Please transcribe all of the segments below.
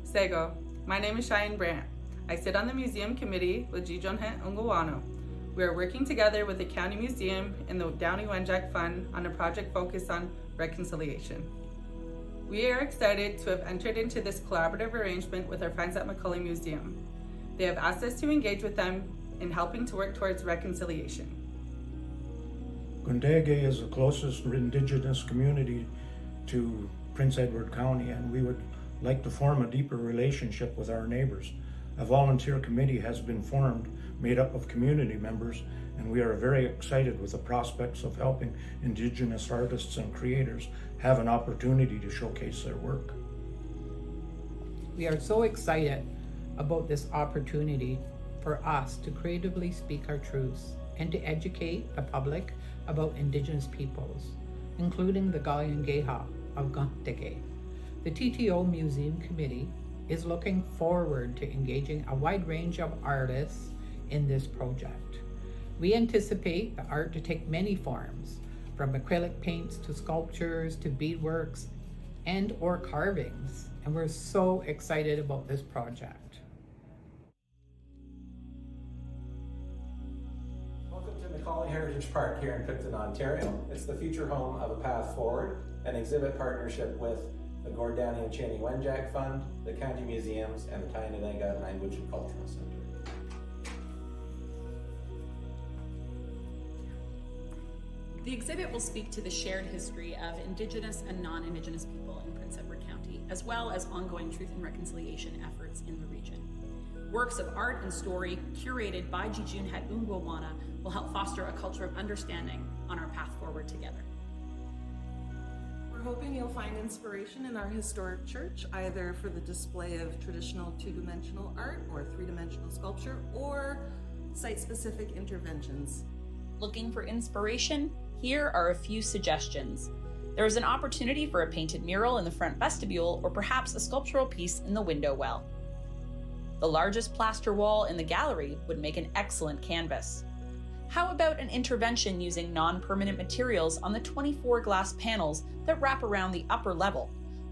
Sego. My name is Cheyenne Brandt. I sit on the museum committee with Jijonhet Ungawano. We are working together with the County Museum and the Downey Wenjack Fund on a project focused on reconciliation. We are excited to have entered into this collaborative arrangement with our friends at McCully Museum. They have asked us to engage with them in helping to work towards reconciliation. Gundege is the closest Indigenous community to Prince Edward County, and we would like to form a deeper relationship with our neighbors. A volunteer committee has been formed, made up of community members, and we are very excited with the prospects of helping Indigenous artists and creators have an opportunity to showcase their work. We are so excited about this opportunity for us to creatively speak our truths and to educate the public about Indigenous peoples, including the Galyangeha of Gundege. The TTO Museum Committee is looking forward to engaging a wide range of artists in this project. We anticipate the art to take many forms, from acrylic paints to sculptures to beadworks and or carvings, and we're so excited about this project. Welcome to McCully Heritage Park here in Picton, Ontario. It's the future home of A Path Forward, an exhibit partnership with the Gord Downie and Downey Wenjack Fund, the County Museums, and the Tyendinaga Language and Cultural Center. The exhibit will speak to the shared history of Indigenous and non-Indigenous people in Prince Edward County, as well as ongoing truth and reconciliation efforts in the region. Works of art and story curated by Jijonhet Ungawano will help foster a culture of understanding on our path forward together. We're hoping you'll find inspiration in our historic church, either for the display of traditional two-dimensional art or three-dimensional sculpture, or site-specific interventions. Looking for inspiration? Here are a few suggestions. There is an opportunity for a painted mural in the front vestibule, or perhaps a sculptural piece in the window well. The largest plaster wall in the gallery would make an excellent canvas. How about an intervention using non-permanent materials on the 24 glass panels that wrap around the upper level?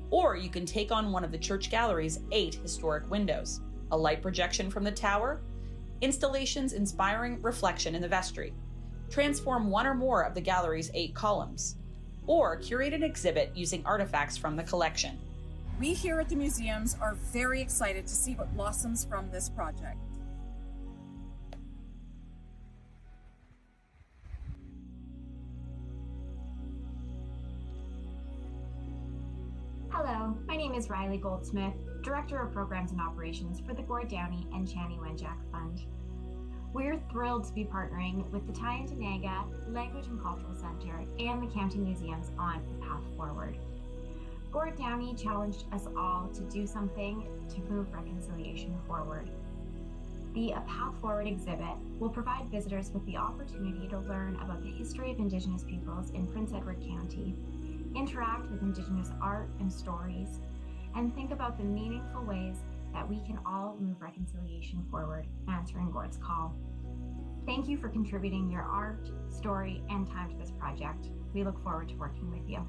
Or you can take on one of the church gallery's 8 historic windows, a light projection from the tower, installations inspiring reflection in the vestry, transform one or more of the gallery's 8 columns, or curate an exhibit using artifacts from the collection. We here at the museums are very excited to see what blossoms from this project. Hello, my name is Riley Goldsmith, Director of Programs and Operations for the Gord Downie and Downey Wenjack Fund. We're thrilled to be partnering with the Tyendinaga Language and Cultural Center and the County Museums on A Path Forward. Gord Downie challenged us all to do something to move reconciliation forward. The A Path Forward exhibit will provide visitors with the opportunity to learn about the history of Indigenous peoples in Prince Edward County, interact with Indigenous art and stories, and think about the meaningful ways that we can all move reconciliation forward, answering Gord's call. Thank you for contributing your art, story, and time to this project. We look forward to working with you.